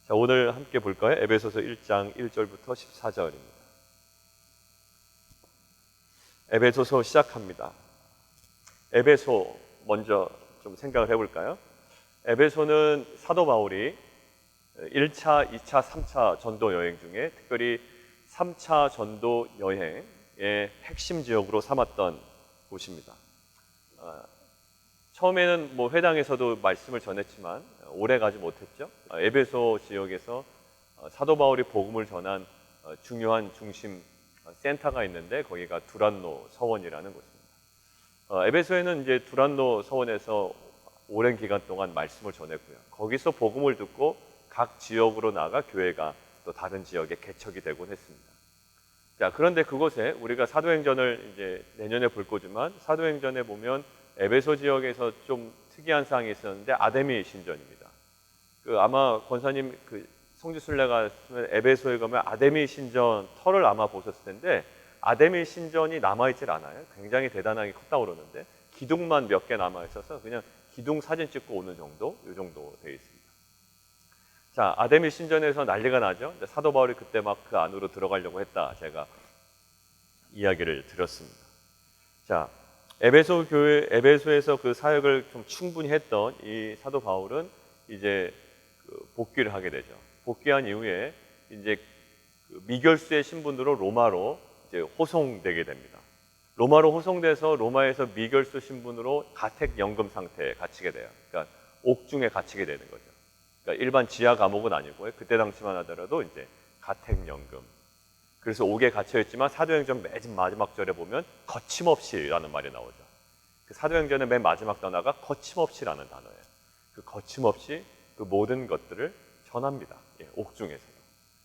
자, 오늘 함께 볼 거예요. 에베소서 1장 1절부터 14절입니다. 에베소서 시작합니다. 에베소 먼저 좀 생각을 해볼까요? 에베소는 사도 바울이 1차, 2차, 3차 전도 여행 중에 특별히 3차 전도 여행의 핵심 지역으로 삼았던 곳입니다. 처음에는 회당에서도 말씀을 전했지만 오래 가지 못했죠. 에베소 지역에서 사도 바울이 복음을 전한 중요한 중심 센터가 있는데 거기가 두란노 서원이라는 곳입니다. 에베소에는 이제 두란노 서원에서 오랜 기간 동안 말씀을 전했고요. 거기서 복음을 듣고 각 지역으로 나가 교회가 또 다른 지역에 개척이 되곤 했습니다. 자, 그런데 그곳에 우리가 사도행전을 이제 내년에 볼 거지만 사도행전에 보면 에베소 지역에서 좀 특이한 사항이 있었는데 아데미 신전입니다. 아마 권사님 성지순례가 에베소에 가면 아데미 신전 터를 아마 보셨을 텐데 아데미 신전이 남아있질 않아요. 굉장히 대단하게 컸다고 그러는데 기둥만 몇 개 남아있어서 그냥 기둥 사진 찍고 오는 정도, 이 정도 되어 있습니다. 자, 아데미 신전에서 난리가 나죠. 사도 바울이 그때 막 그 안으로 들어가려고 했다. 제가 이야기를 드렸습니다. 자, 에베소 교회, 에베소에서 그 사역을 좀 충분히 했던 이 사도 바울은 이제 복귀를 하게 되죠. 복귀한 이후에 이제 미결수의 신분으로 로마로 이제 호송되게 됩니다. 로마로 호송돼서 로마에서 미결수 신분으로 가택연금 상태에 갇히게 돼요. 그러니까 옥중에 갇히게 되는 거죠. 그러니까 일반 지하 감옥은 아니고요. 그때 당시만 하더라도 이제 가택연금. 그래서 옥에 갇혀있지만 사도행전 맨 마지막 절에 보면 거침없이라는 말이 나오죠. 그 사도행전의 맨 마지막 단어가 거침없이라는 단어예요. 그 거침없이 그 모든 것들을 전합니다. 옥중에서도.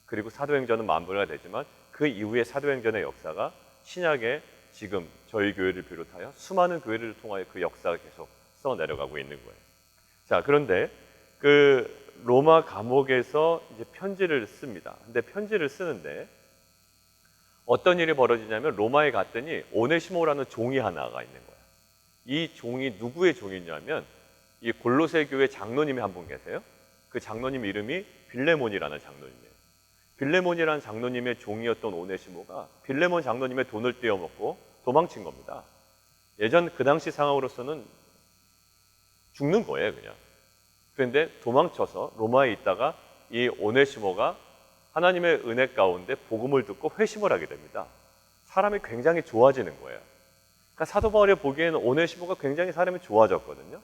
그리고 사도행전은 마무리가 되지만 그 이후에 사도행전의 역사가 신약에 지금 저희 교회를 비롯하여 수많은 교회를 통하여 그 역사가 계속 써내려가고 있는 거예요. 자, 그런데 그 로마 감옥에서 이제 편지를 씁니다. 근데 편지를 쓰는데 어떤 일이 벌어지냐면 로마에 갔더니 오네시모라는 종이 하나가 있는 거예요. 이 종이 누구의 종이냐면 이 골로새 교회 장로님이 한 분 계세요. 그 장로님 이름이 빌레몬이라는 장로님이에요. 빌레몬이라는 장로님의 종이었던 오네시모가 빌레몬 장로님의 돈을 떼어먹고 도망친 겁니다. 예전 그 당시 상황으로서는 죽는 거예요, 그냥. 그런데 도망쳐서 로마에 있다가 이 오네시모가 하나님의 은혜 가운데 복음을 듣고 회심을 하게 됩니다. 사람이 굉장히 좋아지는 거예요. 그러니까 사도 바울이 보기에는 오네시모가 굉장히 사람이 좋아졌거든요.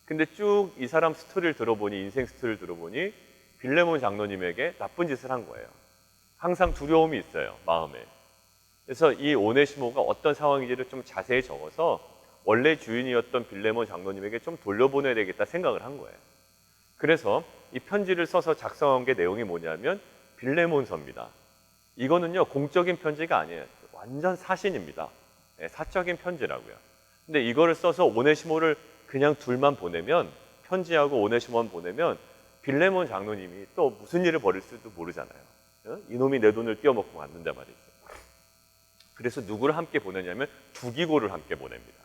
근데 쭉 이 사람 스토리를 들어보니, 인생 스토리를 들어보니 빌레몬 장로님에게 나쁜 짓을 한 거예요. 항상 두려움이 있어요, 마음에. 그래서 이 오네시모가 어떤 상황인지를 좀 자세히 적어서 원래 주인이었던 빌레몬 장로님에게 좀 돌려보내야 되겠다 생각을 한 거예요. 그래서 이 편지를 써서 작성한 게 내용이 뭐냐면 빌레몬서입니다. 이거는요, 공적인 편지가 아니에요. 완전 사신입니다. 사적인 편지라고요. 근데 이거를 써서 오네시모를 그냥 둘만 보내면, 편지하고 오네시모만 보내면 빌레몬 장로님이 또 무슨 일을 벌일지도 모르잖아요. 이놈이 내 돈을 떼어먹고 갔는데 말이죠. 그래서 누구를 함께 보내냐면 두기고를 함께 보냅니다.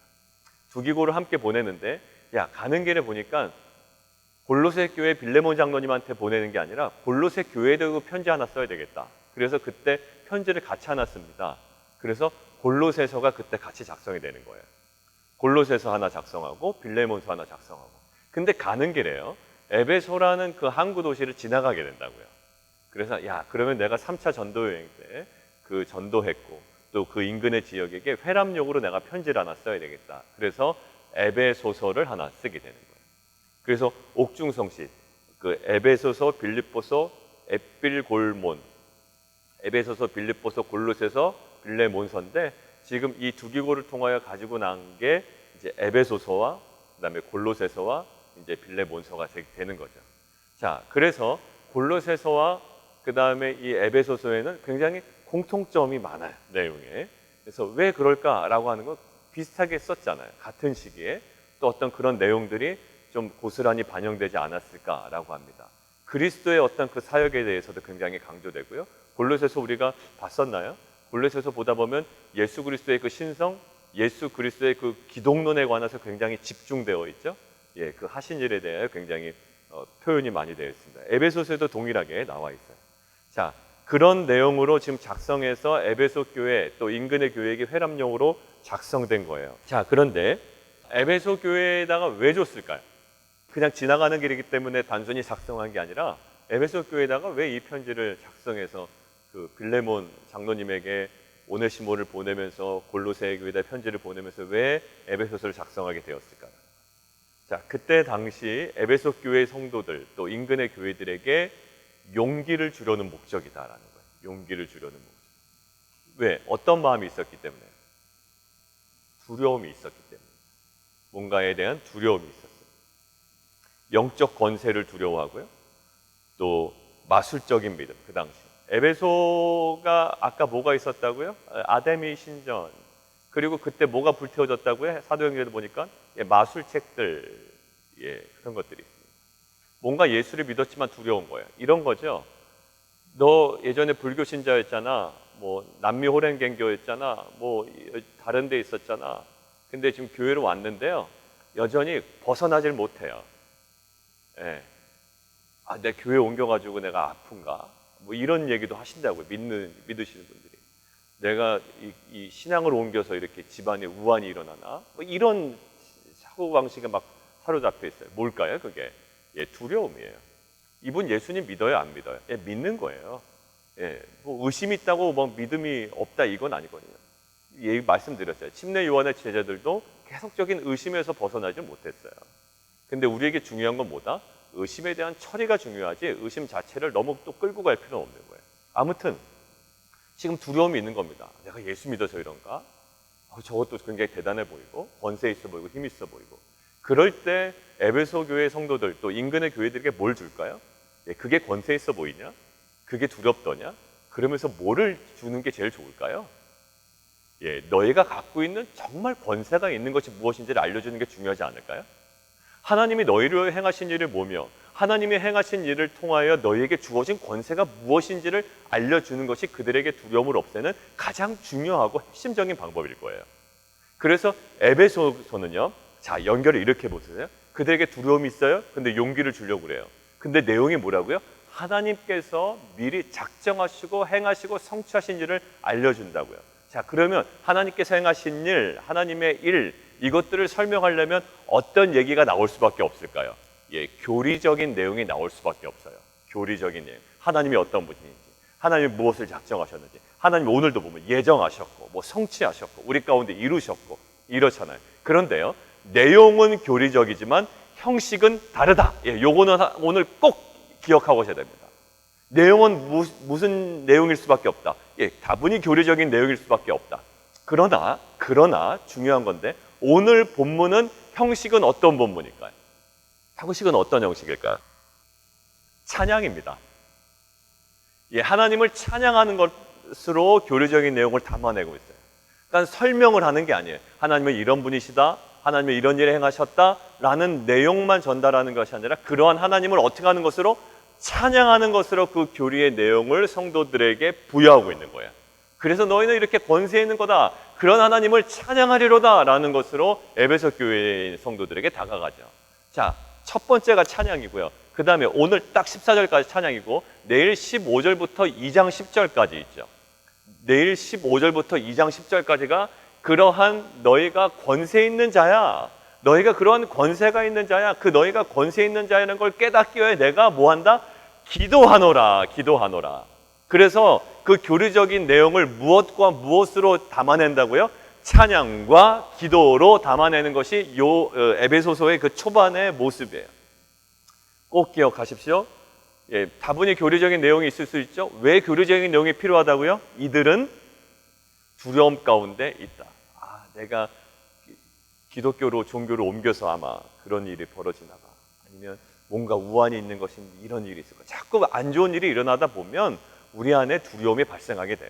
두기고를 함께 보내는데, 야, 가는 길에 보니까 골로새 교회 빌레몬 장로님한테 보내는 게 아니라 골로새 교회에도 편지 하나 써야 되겠다. 그래서 그때 편지를 같이 하나 씁니다. 그래서 골로새서가 그때 같이 작성이 되는 거예요. 골로새서 하나 작성하고 빌레몬서 하나 작성하고. 근데 가는 길에요, 에베소라는 그 항구 도시를 지나가게 된다고요. 그래서 야, 그러면 내가 3차 전도 여행 때 그 전도했고 또 그 인근의 지역에게 회람용으로 내가 편지를 하나 써야 되겠다. 그래서 에베소서를 하나 쓰게 되는 거예요. 그래서 옥중성씨, 그 에베소서, 빌립보서, 에필골몬, 에베소서, 빌립보서, 골로새서, 빌레몬서인데 지금 이 두기고를 통하여 가지고 난 게 이제 에베소서와 그다음에 골로새서와 이제 빌레몬서가 되는 거죠. 자, 그래서 골로새서와 그다음에 이 에베소서에는 굉장히 공통점이 많아요, 내용에. 그래서 왜 그럴까라고 하는 건 비슷하게 썼잖아요. 같은 시기에 또 어떤 그런 내용들이 좀 고스란히 반영되지 않았을까라고 합니다. 그리스도의 어떤 그 사역에 대해서도 굉장히 강조되고요. 골로새서 우리가 봤었나요? 골로새서 보다 보면 예수 그리스도의 그 신성, 예수 그리스도의 그 기독론에 관해서 굉장히 집중되어 있죠. 그 하신 일에 대하여 굉장히 표현이 많이 되어 있습니다. 에베소서에도 동일하게 나와 있어요. 자, 그런 내용으로 지금 작성해서 에베소 교회 또 인근의 교회에게 회람용으로 작성된 거예요. 자, 그런데 에베소 교회에다가 왜 줬을까요? 그냥 지나가는 길이기 때문에 단순히 작성한 게 아니라 에베소 교회에다가 왜 이 편지를 작성해서 그 빌레몬 장로님에게 오네시모를 보내면서 골로새 교회에다 편지를 보내면서 왜 에베소서를 작성하게 되었을까요? 자, 그때 당시 에베소 교회 성도들 또 인근의 교회들에게 용기를 주려는 목적이다라는 거예요. 용기를 주려는 목적. 왜? 어떤 마음이 있었기 때문에? 두려움이 있었기 때문에. 뭔가에 대한 두려움이 있었어요. 영적 권세를 두려워하고요. 또 마술적인 믿음, 그 당시. 에베소가 아까 뭐가 있었다고요? 아데미 신전. 그리고 그때 뭐가 불태워졌다고요? 사도행전에도 보니까 마술책들, 그런 것들이 있습니다. 뭔가 예수를 믿었지만 두려운 거예요. 이런 거죠. 너 예전에 불교 신자였잖아. 뭐 남미 호랭갱교였잖아. 뭐 다른 데 있었잖아. 근데 지금 교회로 왔는데요. 여전히 벗어나질 못해요. 예. 아, 내 교회 옮겨가지고 내가 아픈가? 뭐 이런 얘기도 하신다고요. 믿으시는 분들이. 내가 이 신앙을 옮겨서 이렇게 집안에 우환이 일어나나? 뭐 이런 사고방식에 막 사로잡혀 있어요. 뭘까요, 그게? 두려움이에요. 이분 예수님 믿어요, 안 믿어요? 믿는 거예요. 뭐 의심이 있다고 뭐 믿음이 없다 이건 아니거든요. 말씀드렸어요. 침례 요한의 제자들도 계속적인 의심에서 벗어나지 못했어요. 근데 우리에게 중요한 건 뭐다? 의심에 대한 처리가 중요하지 의심 자체를 너무 또 끌고 갈 필요는 없는 거예요. 아무튼 지금 두려움이 있는 겁니다. 내가 예수 믿어서 이런가? 저것도 굉장히 대단해 보이고 권세 있어 보이고 힘 있어 보이고. 그럴 때 에베소 교회 성도들 또 인근의 교회들에게 뭘 줄까요? 그게 권세 있어 보이냐? 그게 두렵더냐? 그러면서 뭐를 주는 게 제일 좋을까요? 너희가 갖고 있는 정말 권세가 있는 것이 무엇인지를 알려주는 게 중요하지 않을까요? 하나님이 너희를 행하신 일을 뭐며 하나님이 행하신 일을 통하여 너희에게 주어진 권세가 무엇인지를 알려주는 것이 그들에게 두려움을 없애는 가장 중요하고 핵심적인 방법일 거예요. 그래서 에베소서는요. 자, 연결을 이렇게 보세요. 그들에게 두려움이 있어요. 근데 용기를 주려고 그래요. 근데 내용이 뭐라고요? 하나님께서 미리 작정하시고 행하시고 성취하신 일을 알려준다고요. 자, 그러면 하나님께서 행하신 일, 하나님의 일, 이것들을 설명하려면 어떤 얘기가 나올 수밖에 없을까요? 교리적인 내용이 나올 수밖에 없어요. 교리적인 내용. 하나님이 어떤 분인지, 하나님이 무엇을 작정하셨는지, 하나님이 오늘도 보면 예정하셨고, 뭐 성취하셨고, 우리 가운데 이루셨고, 이렇잖아요. 그런데요, 내용은 교리적이지만 형식은 다르다. 요거는 오늘 꼭 기억하고 오셔야 됩니다. 내용은 무슨 내용일 수밖에 없다. 다분히 교리적인 내용일 수밖에 없다. 그러나 중요한 건데 오늘 본문은 형식은 어떤 본문일까요? 형식은 어떤 형식일까요? 찬양입니다. 하나님을 찬양하는 것으로 교리적인 내용을 담아내고 있어요. 그러니까 설명을 하는 게 아니에요. 하나님은 이런 분이시다. 하나님은 이런 일을 행하셨다라는 내용만 전달하는 것이 아니라 그러한 하나님을 어떻게 하는 것으로? 찬양하는 것으로 그 교리의 내용을 성도들에게 부여하고 있는 거예요. 그래서 너희는 이렇게 권세 있는 거다. 그런 하나님을 찬양하리로다 라는 것으로 에베소 교회의 성도들에게 다가가죠. 자, 첫 번째가 찬양이고요. 그 다음에 오늘 딱 14절까지 찬양이고 내일 15절부터 2장 10절까지 있죠. 내일 15절부터 2장 10절까지가 그러한 너희가 권세 있는 자야. 너희가 그러한 권세가 있는 자야. 그 너희가 권세 있는 자라는 걸 깨닫기 위해 내가 뭐한다? 기도하노라. 그래서 그 교리적인 내용을 무엇과 무엇으로 담아낸다고요? 찬양과 기도로 담아내는 것이 에베소서의 그 초반의 모습이에요. 꼭 기억하십시오. 다분히 교리적인 내용이 있을 수 있죠. 왜 교리적인 내용이 필요하다고요? 이들은 두려움 가운데 있다. 내가 기독교로 종교를 옮겨서 아마 그런 일이 벌어지나 봐. 아니면 뭔가 우환이 있는 것이 이런 일이 있을 거야. 자꾸 안 좋은 일이 일어나다 보면 우리 안에 두려움이 발생하게 돼요.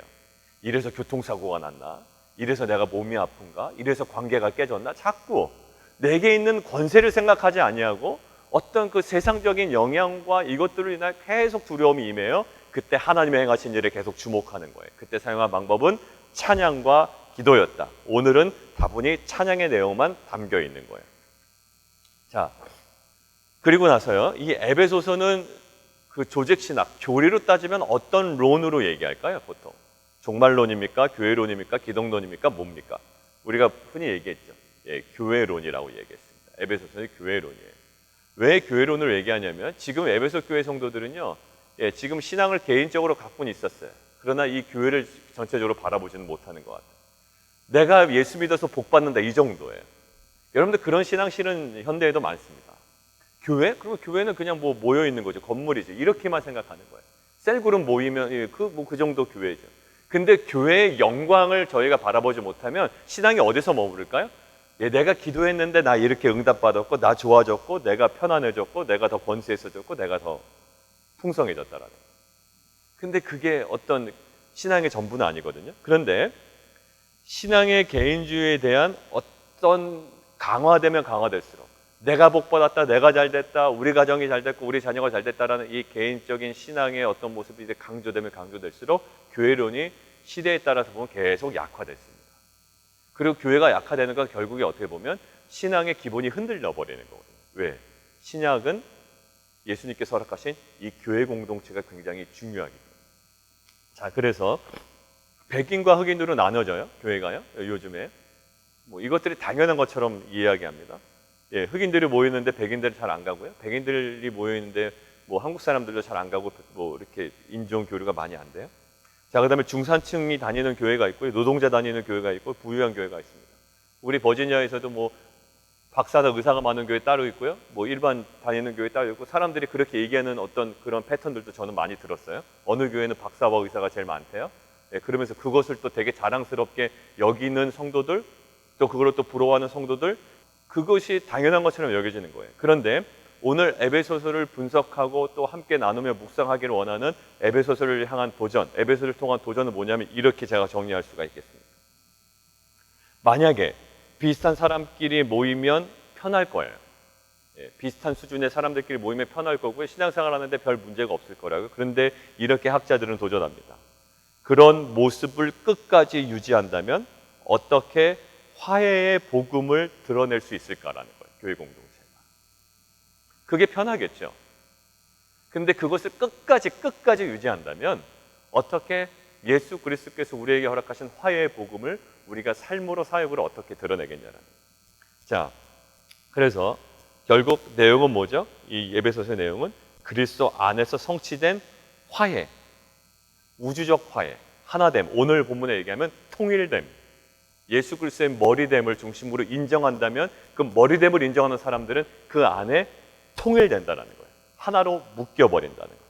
이래서 교통사고가 났나? 이래서 내가 몸이 아픈가? 이래서 관계가 깨졌나? 자꾸 내게 있는 권세를 생각하지 아니하고 어떤 그 세상적인 영향과 이것들을 인해 계속 두려움이 임해요. 그때 하나님의 행하신 일에 계속 주목하는 거예요. 그때 사용한 방법은 찬양과 기도였다. 오늘은 다분히 찬양의 내용만 담겨 있는 거예요. 자, 그리고 나서요, 이 에베소서는 그 조직신학, 교리로 따지면 어떤 론으로 얘기할까요, 보통? 종말론입니까? 교회론입니까? 기독론입니까? 뭡니까? 우리가 흔히 얘기했죠. 예, 교회론이라고 얘기했습니다. 에베소서는 교회론이에요. 왜 교회론을 얘기하냐면 지금 에베소 교회 성도들은요, 예, 지금 신앙을 개인적으로 갖고는 있었어요. 그러나 이 교회를 전체적으로 바라보지는 못하는 것 같아요. 내가 예수 믿어서 복 받는다, 이 정도예요. 여러분들 그런 신앙 실은 현대에도 많습니다. 교회? 그러면 교회는 그냥 뭐 모여 있는 거죠. 건물이지. 이렇게만 생각하는 거예요. 셀그룹 모이면 예, 그 정도 교회죠. 근데 교회의 영광을 저희가 바라보지 못하면 신앙이 어디서 머무를까요? 예, 내가 기도했는데 나 이렇게 응답받았고, 나 좋아졌고, 내가 편안해졌고, 내가 더 권세있어졌고, 내가 더 풍성해졌다라는 거예요. 근데 그게 어떤 신앙의 전부는 아니거든요. 그런데 신앙의 개인주의에 대한 어떤 강화되면 강화될수록 내가 복받았다, 내가 잘됐다, 우리 가정이 잘됐고 우리 자녀가 잘됐다라는 이 개인적인 신앙의 어떤 모습이 이제 강조되면 강조될수록 교회론이 시대에 따라서 보면 계속 약화됐습니다. 그리고 교회가 약화되는 건 결국에 어떻게 보면 신앙의 기본이 흔들려 버리는 거거든요. 왜? 신약은 예수님께서 허락하신 이 교회 공동체가 굉장히 중요하기 때문에. 자, 그래서 백인과 흑인으로 나눠져요, 교회가요. 요즘에 뭐 이것들이 당연한 것처럼 이야기합니다. 예, 흑인들이 모이는데 백인들은 잘 안 가고요. 백인들이 모이는데 뭐 한국 사람들도 잘 안 가고 뭐 이렇게 인종 교류가 많이 안 돼요. 자, 그다음에 중산층이 다니는 교회가 있고요, 노동자 다니는 교회가 있고 부유한 교회가 있습니다. 우리 버지니아에서도 뭐 박사나 의사가 많은 교회 따로 있고요, 뭐 일반 다니는 교회 따로 있고, 사람들이 그렇게 얘기하는 어떤 그런 패턴들도 저는 많이 들었어요. 어느 교회는 박사와 의사가 제일 많대요. 예, 그러면서 그것을 또 되게 자랑스럽게 여기는 성도들, 또 그걸 또 부러워하는 성도들, 그것이 당연한 것처럼 여겨지는 거예요. 그런데 오늘 에베소서를 분석하고 또 함께 나누며 묵상하기를 원하는 에베소서를 향한 도전, 에베소서를 통한 도전은 뭐냐면 이렇게 제가 정리할 수가 있겠습니다. 만약에 비슷한 사람끼리 모이면 편할 거예요. 예, 비슷한 수준의 사람들끼리 모이면 편할 거고요, 신앙생활 하는데 별 문제가 없을 거라고요. 그런데 이렇게 학자들은 도전합니다. 그런 모습을 끝까지 유지한다면 어떻게 화해의 복음을 드러낼 수 있을까라는 거예요, 교회 공동체가. 그게 편하겠죠. 근데 그것을 끝까지 유지한다면 어떻게 예수 그리스도께서 우리에게 허락하신 화해의 복음을 우리가 삶으로, 사역으로 어떻게 드러내겠냐라는 거예요. 자, 그래서 결국 내용은 뭐죠? 이 에베소서의 내용은 그리스도 안에서 성취된 화해, 우주적 화해, 하나됨, 오늘 본문에 얘기하면 통일됨, 예수 그리스도의 머리됨을 중심으로 인정한다면 그 머리됨을 인정하는 사람들은 그 안에 통일된다는 거예요. 하나로 묶여버린다는 거예요.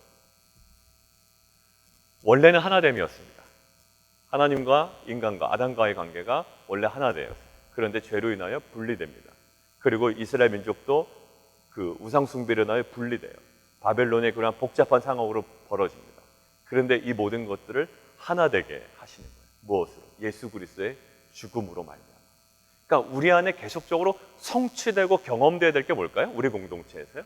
원래는 하나됨이었습니다. 하나님과 인간과 아담과의 관계가 원래 하나되었어요. 그런데 죄로 인하여 분리됩니다. 그리고 이스라엘 민족도 그 우상 숭배로 인하여 분리돼요. 바벨론의 그러한 복잡한 상황으로 벌어집니다. 그런데 이 모든 것들을 하나 되게 하시는 거예요. 무엇으로? 예수 그리스도의 죽음으로 말미암아. 그러니까 우리 안에 계속적으로 성취되고 경험돼야 될 게 뭘까요? 우리 공동체에서요.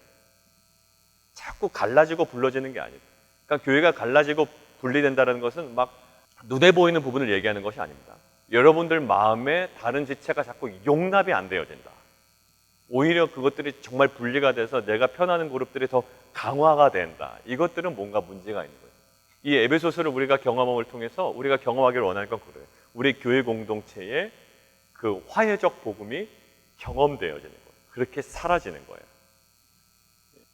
자꾸 갈라지고 불러지는 게 아니다. 그러니까 교회가 갈라지고 분리된다는 것은 막 눈에 보이는 부분을 얘기하는 것이 아닙니다. 여러분들 마음에 다른 지체가 자꾸 용납이 안 되어진다. 오히려 그것들이 정말 분리가 돼서 내가 편하는 그룹들이 더 강화가 된다. 이것들은 뭔가 문제가 있는 거예요. 이 에베소서를 우리가 경험함을 통해서 우리가 경험하기를 원하는 건 그래요. 우리 교회 공동체의 그 화해적 복음이 경험되어지는 거예요. 그렇게 사라지는 거예요.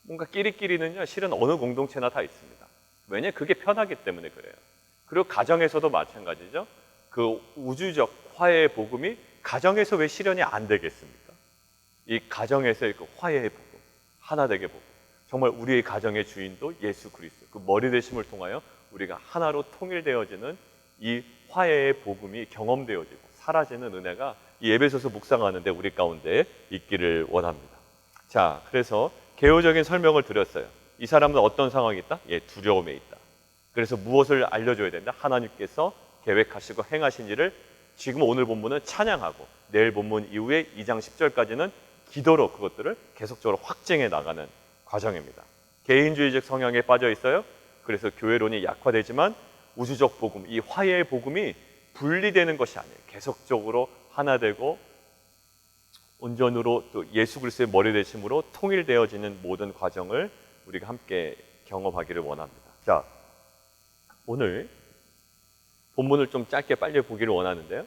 뭔가 끼리끼리는요, 실은 어느 공동체나 다 있습니다. 왜냐하면 그게 편하기 때문에 그래요. 그리고 가정에서도 마찬가지죠. 그 우주적 화해의 복음이 가정에서 왜 실현이 안 되겠습니까? 이 가정에서의 그 화해의 복음, 하나 되게 복음, 정말 우리의 가정의 주인도 예수 그리스도, 그 머리 되심을 통하여 우리가 하나로 통일되어지는 이 화해의 복음이 경험되어지고 사라지는 은혜가 이 에베소서 묵상하는데 우리 가운데 있기를 원합니다. 자, 그래서 개요적인 설명을 드렸어요. 이 사람은 어떤 상황이 있다? 예, 두려움에 있다. 그래서 무엇을 알려줘야 된다? 하나님께서 계획하시고 행하신 일을 지금 오늘 본문은 찬양하고 내일 본문 이후에 2장 10절까지는 기도로 그것들을 계속적으로 확증해 나가는 과정입니다. 개인주의적 성향에 빠져 있어요. 그래서 교회론이 약화되지만 우주적 복음, 이 화해의 복음이 분리되는 것이 아니에요. 계속적으로 하나 되고 온전으로 또 예수 그리스도의 머리 되심으로 통일되어지는 모든 과정을 우리가 함께 경험하기를 원합니다. 자, 오늘 본문을 좀 짧게 빨리 보기를 원하는데요.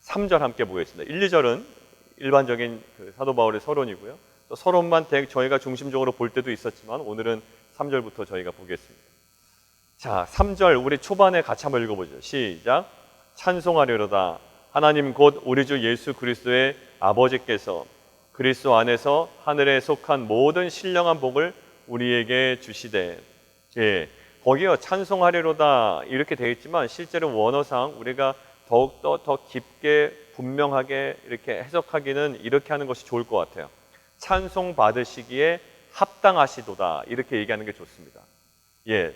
3절 함께 보겠습니다. 1, 2절은 일반적인 사도 바울의 서론이고요. 또 서론만 저희가 중심적으로 볼 때도 있었지만 오늘은 3절부터 저희가 보겠습니다. 자, 3절 우리 초반에 같이 한번 읽어보죠. 시작. 찬송하려로다 하나님 곧 우리 주 예수 그리스도의 아버지께서 그리스도 안에서 하늘에 속한 모든 신령한 복을 우리에게 주시되. 예, 거기요 찬송하려로다 이렇게 되어 있지만 실제로 원어상 우리가 더욱더 더 깊게 분명하게 이렇게 해석하기는 이렇게 하는 것이 좋을 것 같아요. 찬송 받으시기에 합당하시도다 이렇게 얘기하는 게 좋습니다. 예,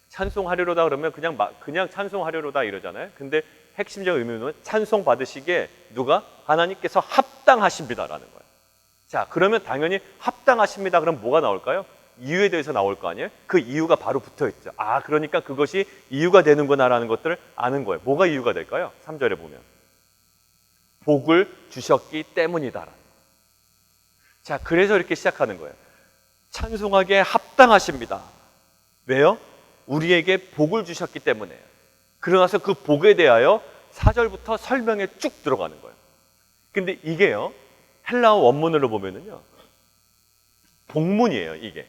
찬송하려로다 그러면 그냥 찬송하려로다 이러잖아요. 근데 핵심적 의미는 찬송 받으시기에 누가? 하나님께서 합당하십니다라는 거예요. 자, 그러면 당연히 합당하십니다. 그럼 뭐가 나올까요? 이유에 대해서 나올 거 아니에요? 그 이유가 바로 붙어 있죠. 아, 그러니까 그것이 이유가 되는구나라는 것들을 아는 거예요. 뭐가 이유가 될까요? 3절에 보면 복을 주셨기 때문이다라는 거예요. 자, 그래서 이렇게 시작하는 거예요. 찬송하기에 합당하십니다. 왜요? 우리에게 복을 주셨기 때문에요. 그러나서 그 복에 대하여 4절부터 설명에 쭉 들어가는 거예요. 근데 이게요, 헬라어 원문으로 보면은요, 복문이에요, 이게.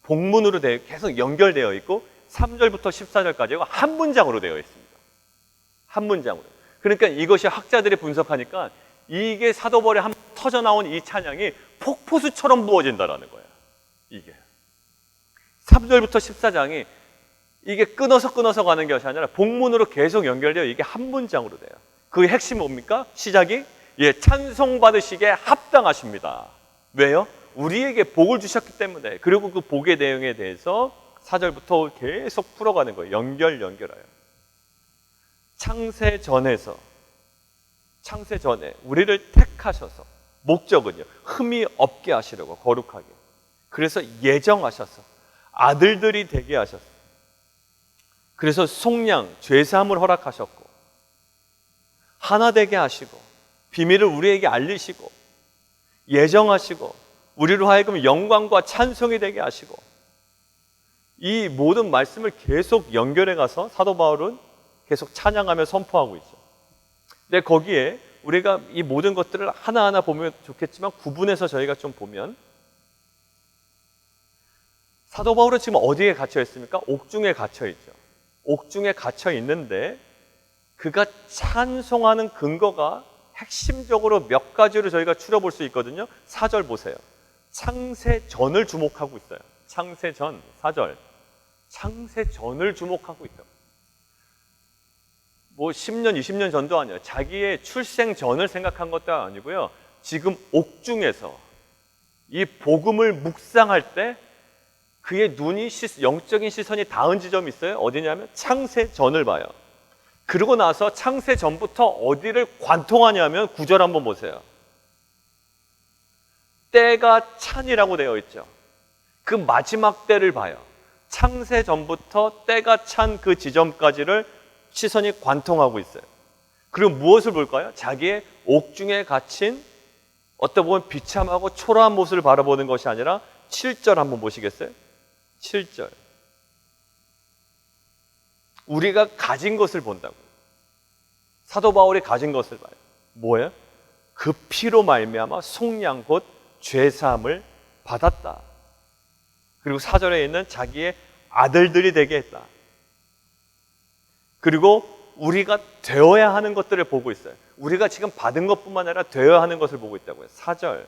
복문으로 계속 연결되어 있고 3절부터 14절까지가 한 문장으로 되어 있습니다. 한 문장으로. 그러니까 이것이 학자들이 분석하니까 이게 사도 바울에 한 터져 나온 이 찬양이 폭포수처럼 부어진다라는 거예요. 이게 3절부터 14장이 이게 끊어서 가는 것이 아니라 복문으로 계속 연결되어 이게 한 문장으로 돼요. 그 핵심이 뭡니까? 시작이 찬송 받으시기에 합당하십니다. 왜요? 우리에게 복을 주셨기 때문에. 그리고 그 복의 내용에 대해서 4절부터 계속 풀어가는 거예요. 연결하여. 창세 전에 우리를 택하셔서 목적은요, 흠이 없게 하시려고, 거룩하게. 그래서 예정하셔서 아들들이 되게 하셨어요. 그래서 속량, 죄사함을 허락하셨고 하나 되게 하시고 비밀을 우리에게 알리시고 예정하시고 우리로 하여금 영광과 찬송이 되게 하시고, 이 모든 말씀을 계속 연결해 가서 사도 바울은 계속 찬양하며 선포하고 있죠. 근데 거기에 우리가 이 모든 것들을 하나하나 보면 좋겠지만 구분해서 저희가 좀 보면, 사도 바울은 지금 어디에 갇혀 있습니까? 옥중에 갇혀 있죠. 옥중에 갇혀 있는데 그가 찬송하는 근거가 핵심적으로 몇 가지로 저희가 추려볼 수 있거든요. 4절 보세요. 창세전을 주목하고 있어요. 창세전, 4절. 창세전을 주목하고 있어요. 뭐 10년, 20년 전도 아니에요. 자기의 출생 전을 생각한 것도 아니고요. 지금 옥중에서 이 복음을 묵상할 때 그의 눈이 영적인 시선이 닿은 지점이 있어요. 어디냐면 창세전을 봐요. 그러고 나서 창세전부터 어디를 관통하냐면 9절 한번 보세요. 때가 찬이라고 되어 있죠. 그 마지막 때를 봐요. 창세전부터 때가 찬 그 지점까지를 시선이 관통하고 있어요. 그리고 무엇을 볼까요? 자기의 옥중에 갇힌 어떻게 보면 비참하고 초라한 모습을 바라보는 것이 아니라 7절 한번 보시겠어요? 7절. 우리가 가진 것을 본다고. 사도 바울이 가진 것을 봐요. 뭐예요? 그 피로 말미암아 속량 곧 죄사함을 받았다. 그리고 4절에 있는 자기의 아들들이 되게 했다. 그리고 우리가 되어야 하는 것들을 보고 있어요. 우리가 지금 받은 것뿐만 아니라 되어야 하는 것을 보고 있다고요. 4절.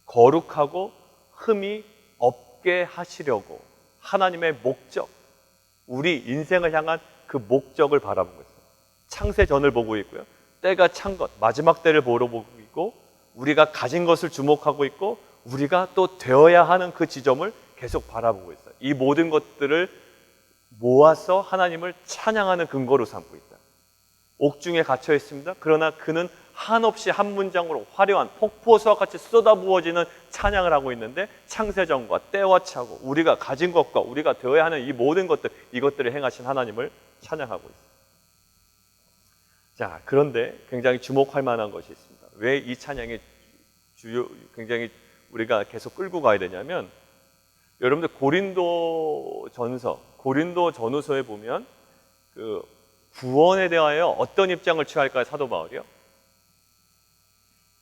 거룩하고 흠이 없게 하시려고 하나님의 목적, 우리 인생을 향한 그 목적을 바라보고 있어요. 창세전을 보고 있고요. 때가 찬 것, 마지막 때를 보고 있고, 우리가 가진 것을 주목하고 있고, 우리가 또 되어야 하는 그 지점을 계속 바라보고 있어요. 이 모든 것들을 모아서 하나님을 찬양하는 근거로 삼고 있다. 옥중에 갇혀 있습니다. 그러나 그는 한없이 한 문장으로 화려한 폭포수와 같이 쏟아부어지는 찬양을 하고 있는데, 창세전과 때와 차고 우리가 가진 것과 우리가 되어야 하는 이 모든 것들, 이것들을 행하신 하나님을 찬양하고 있습니다. 자, 그런데 굉장히 주목할 만한 것이 있습니다. 왜 이 찬양이 굉장히 우리가 계속 끌고 가야 되냐면, 여러분들 고린도 전후서에 보면 그 구원에 대하여 어떤 입장을 취할까요? 사도 바울이요?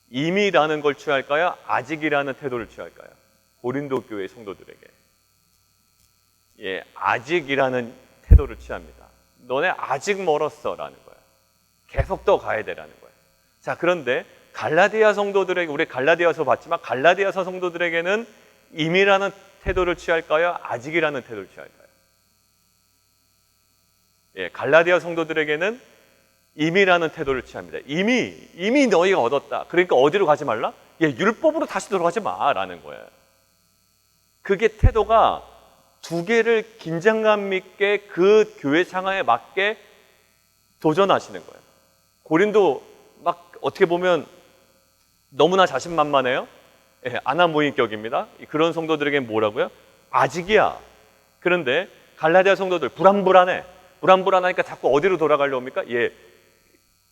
이미라는 걸 취할까요? 아직이라는 태도를 취할까요? 고린도 교회 성도들에게. 예, 아직이라는 태도를 취합니다. 너네 아직 멀었어 라는 거예요. 계속 더 가야 되라는 거예요. 자, 그런데 갈라디아 성도들에게, 우리 갈라디아서 봤지만 갈라디아서 성도들에게는 임이라는 태도를 취할까요? 아직이라는 태도를 취할까요? 예, 갈라디아 성도들에게는 임이라는 태도를 취합니다. 이미 너희가 얻었다. 그러니까 어디로 가지 말라? 예, 율법으로 다시 돌아가지 마라는 거예요. 그게 태도가 두 개를 긴장감 있게 그 교회 상황에 맞게 도전하시는 거예요. 고린도 막 어떻게 보면 너무나 자신만만해요. 예, 아나무인격입니다. 그런 성도들에게는 뭐라고요? 아직이야. 그런데 갈라디아 성도들 불안불안하니까 자꾸 어디로 돌아가려고 합니까? 예,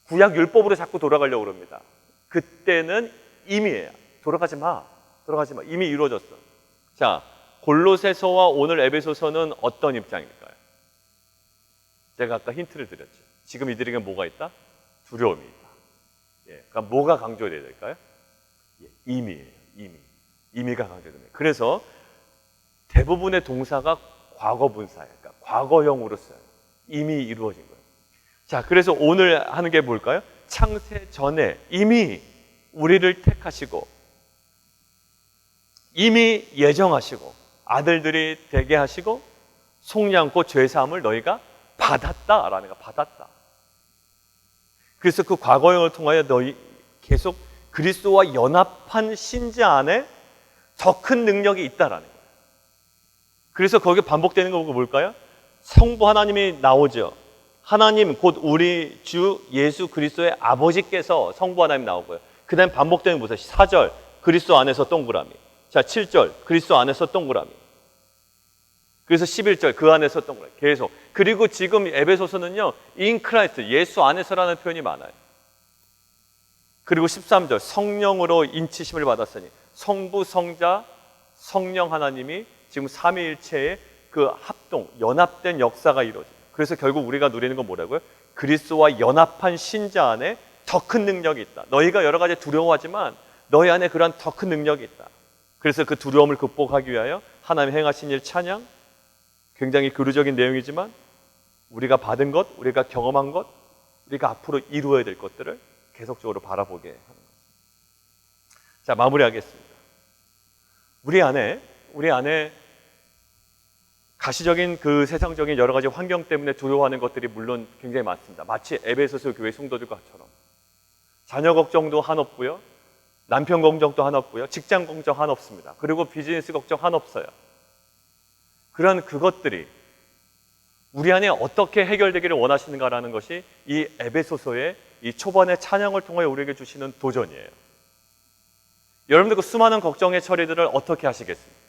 구약 율법으로 자꾸 돌아가려고 합니다. 그때는 임이에요. 돌아가지 마. 이미 이루어졌어. 자, 골로새서와 오늘 에베소서는 어떤 입장일까요? 제가 아까 힌트를 드렸죠. 지금 이들에게 뭐가 있다? 두려움이 있다. 예, 그러니까 뭐가 강조돼야 될까요? 예, 임이에요. 임이가 강조됩니다. 그래서 대부분의 동사가 과거 분사예요. 그러니까 과거형으로 써요. 이미 이루어진 거예요. 자, 그래서 오늘 하는 게 뭘까요? 창세 전에 이미 우리를 택하시고 이미 예정하시고 아들들이 되게 하시고 속량고 죄사함을 너희가 받았다라는 거, 받았다. 그래서 그 과거형을 통하여 너희 계속 그리스도와 연합한 신자 안에 더 큰 능력이 있다라는 거예요. 그래서 거기에 반복되는 거 뭘까요? 성부 하나님이 나오죠. 하나님 곧 우리 주 예수 그리스도의 아버지께서 성부 하나님 나오고요. 그 다음에 반복되는 거 보세요. 4절 그리스도 안에서 동그라미. 자, 7절 그리스도 안에서 동그라미. 그래서 11절 그 안에서 동그라미. 계속. 그리고 지금 에베소서는요, in Christ, 예수 안에서라는 표현이 많아요. 그리고 13절 성령으로 인치심을 받았으니 성부, 성자, 성령 하나님이 지금 삼위일체의 그 합동, 연합된 역사가 이루어져요. 그래서 결국 우리가 누리는 건 뭐라고요? 그리스도와 연합한 신자 안에 더 큰 능력이 있다. 너희가 여러 가지 두려워하지만 너희 안에 그러한 더 큰 능력이 있다. 그래서 그 두려움을 극복하기 위하여 하나님 행하신 일 찬양, 굉장히 교류적인 내용이지만 우리가 받은 것, 우리가 경험한 것, 우리가 앞으로 이루어야 될 것들을 계속적으로 바라보게 하는 것. 자, 마무리하겠습니다. 우리 안에 가시적인 그 세상적인 여러 가지 환경 때문에 두려워하는 것들이 물론 굉장히 많습니다. 마치 에베소서 교회 성도들과처럼 자녀 걱정도 한없고요, 남편 걱정도 한없고요, 직장 걱정 한없습니다. 그리고 비즈니스 걱정 한없어요. 그런 그것들이 우리 안에 어떻게 해결되기를 원하시는가라는 것이 이 에베소서의 이 초반의 찬양을 통해 우리에게 주시는 도전이에요. 여러분들 그 수많은 걱정의 처리들을 어떻게 하시겠습니까?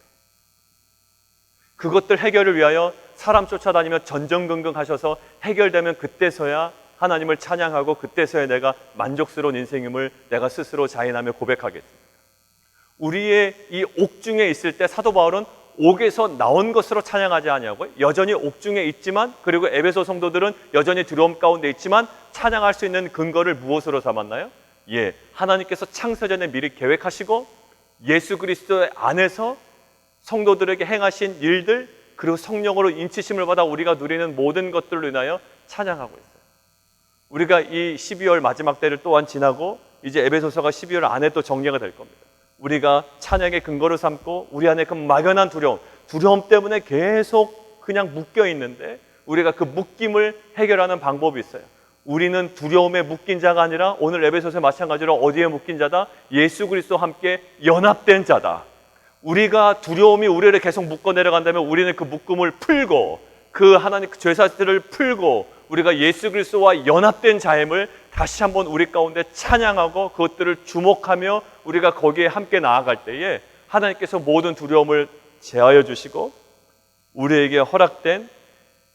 그것들 해결을 위하여 사람 쫓아다니며 전전긍긍 하셔서 해결되면 그때서야 하나님을 찬양하고 그때서야 내가 만족스러운 인생임을 내가 스스로 자인하며 고백하겠습니다. 우리의 이 옥중에 있을 때 사도 바울은 옥에서 나온 것으로 찬양하지 아니하고요, 여전히 옥중에 있지만, 그리고 에베소 성도들은 여전히 두려움 가운데 있지만 찬양할 수 있는 근거를 무엇으로 삼았나요? 예, 하나님께서 창세전에 미리 계획하시고 예수 그리스도 안에서 성도들에게 행하신 일들, 그리고 성령으로 인치심을 받아 우리가 누리는 모든 것들로 인하여 찬양하고 있어요. 우리가 이 12월 마지막 때를 또한 지나고 이제 에베소서가 12월 안에 또 정리가 될 겁니다. 우리가 찬양의 근거를 삼고 우리 안에 그 막연한 두려움 때문에 계속 그냥 묶여 있는데 우리가 그 묶임을 해결하는 방법이 있어요. 우리는 두려움에 묶인 자가 아니라 오늘 에베소서에 마찬가지로 어디에 묶인 자다? 예수 그리스도와 함께 연합된 자다. 우리가 두려움이 우리를 계속 묶어 내려간다면 우리는 그 묶음을 풀고 그 하나님 그 죄사들을 풀고 우리가 예수 그리스도와 연합된 자임을 다시 한번 우리 가운데 찬양하고 그것들을 주목하며 우리가 거기에 함께 나아갈 때에 하나님께서 모든 두려움을 제하여 주시고 우리에게 허락된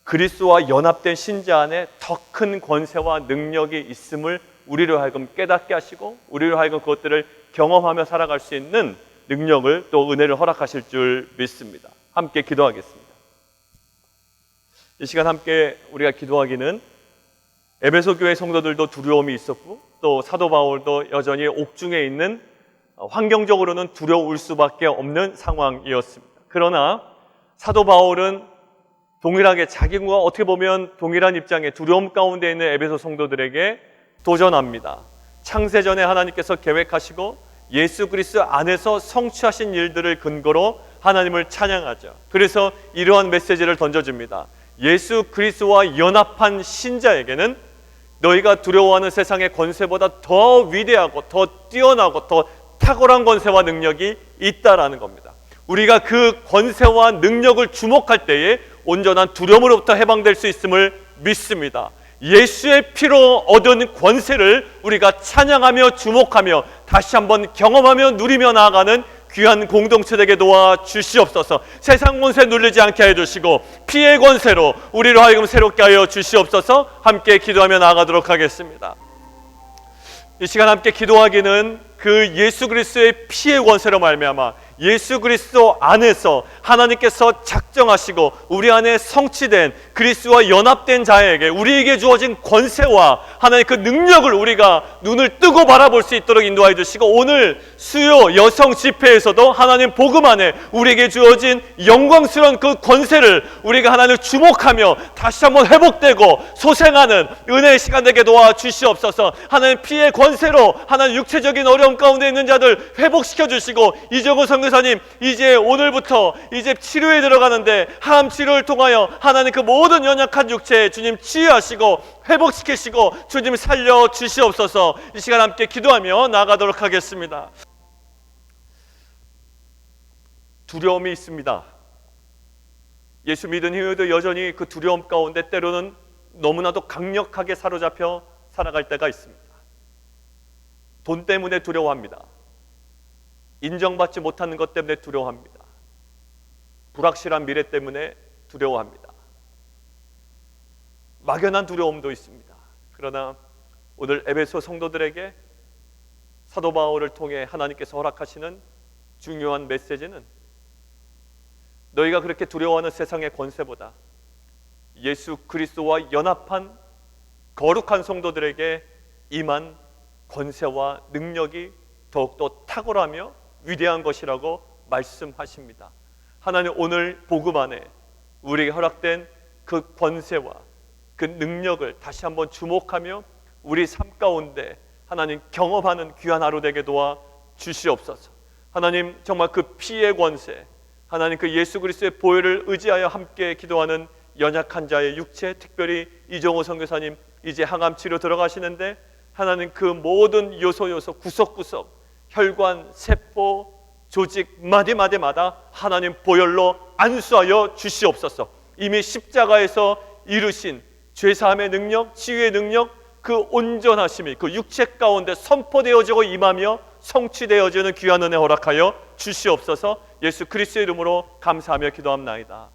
그리스도와 연합된 신자 안에 더 큰 권세와 능력이 있음을 우리로 하여금 깨닫게 하시고 우리로 하여금 그것들을 경험하며 살아갈 수 있는 능력을 또 은혜를 허락하실 줄 믿습니다. 함께 기도하겠습니다. 이 시간 함께 우리가 기도하기는 에베소 교회 성도들도 두려움이 있었고 또 사도 바울도 여전히 옥중에 있는 환경적으로는 두려울 수밖에 없는 상황이었습니다. 그러나 사도 바울은 동일하게 자기와 어떻게 보면 동일한 입장에 두려움 가운데 있는 에베소 성도들에게 도전합니다. 창세전에 하나님께서 계획하시고 예수 그리스도 안에서 성취하신 일들을 근거로 하나님을 찬양하죠. 그래서 이러한 메시지를 던져줍니다. 예수 그리스도와 연합한 신자에게는 너희가 두려워하는 세상의 권세보다 더 위대하고 더 뛰어나고 더 탁월한 권세와 능력이 있다라는 겁니다. 우리가 그 권세와 능력을 주목할 때에 온전한 두려움으로부터 해방될 수 있음을 믿습니다. 예수의 피로 얻은 권세를 우리가 찬양하며 주목하며 다시 한번 경험하며 누리며 나아가는 귀한 공동체 되게 도와주시옵소서. 세상 권세 누리지 않게 해주시고 피의 권세로 우리로 하여금 새롭게 하여 주시옵소서. 함께 기도하며 나아가도록 하겠습니다. 이 시간 함께 기도하기는 그 예수 그리스도의 피의 권세로 말미암아 예수 그리스도 안에서 하나님께서 작정하시고 우리 안에 성취된 그리스도와 연합된 자에게 우리에게 주어진 권세와 하나님의 그 능력을 우리가 눈을 뜨고 바라볼 수 있도록 인도하여 주시고 오늘 수요 여성 집회에서도 하나님 복음 안에 우리에게 주어진 영광스러운 그 권세를 우리가 하나님을 주목하며 다시 한번 회복되고 소생하는 은혜의 시간 되게 도와주시옵소서. 하나님 피의 권세로 하나님 육체적인 어려움 가운데 있는 자들 회복시켜 주시고 이정호 선교사님 이제 오늘부터 이제 치료에 들어가는데 항암 치료를 통하여 하나님 그 모든 연약한 육체 주님 치유하시고 회복시키시고 주님 살려 주시옵소서. 이 시간 함께 기도하며 나아가도록 하겠습니다. 두려움이 있습니다. 예수 믿은 이후에도 여전히 그 두려움 가운데 때로는 너무나도 강력하게 사로잡혀 살아갈 때가 있습니다. 돈 때문에 두려워합니다. 인정받지 못하는 것 때문에 두려워합니다. 불확실한 미래 때문에 두려워합니다. 막연한 두려움도 있습니다. 그러나 오늘 에베소 성도들에게 사도 바울을 통해 하나님께서 허락하시는 중요한 메시지는 너희가 그렇게 두려워하는 세상의 권세보다 예수 그리스도와 연합한 거룩한 성도들에게 임한 권세와 능력이 더욱더 탁월하며 위대한 것이라고 말씀하십니다. 하나님 오늘 복음 안에 우리에게 허락된 그 권세와 그 능력을 다시 한번 주목하며 우리 삶 가운데 하나님 경험하는 귀한 하루 되게 도와 주시옵소서. 하나님 정말 그 피의 권세 하나님 그 예수 그리스도의 보혈을 의지하여 함께 기도하는 연약한 자의 육체 특별히 이정호 선교사님 이제 항암 치료 들어가시는데 하나님 그 모든 요소 구석구석 혈관, 세포, 조직 마디마디마다 하나님 보혈로 안수하여 주시옵소서. 이미 십자가에서 이루신 죄사함의 능력, 치유의 능력 그 온전하심이 그 육체 가운데 선포되어지고 임하며 성취되어지는 귀한 은혜 허락하여 주시옵소서. 예수 그리스도의 이름으로 감사하며 기도합나이다.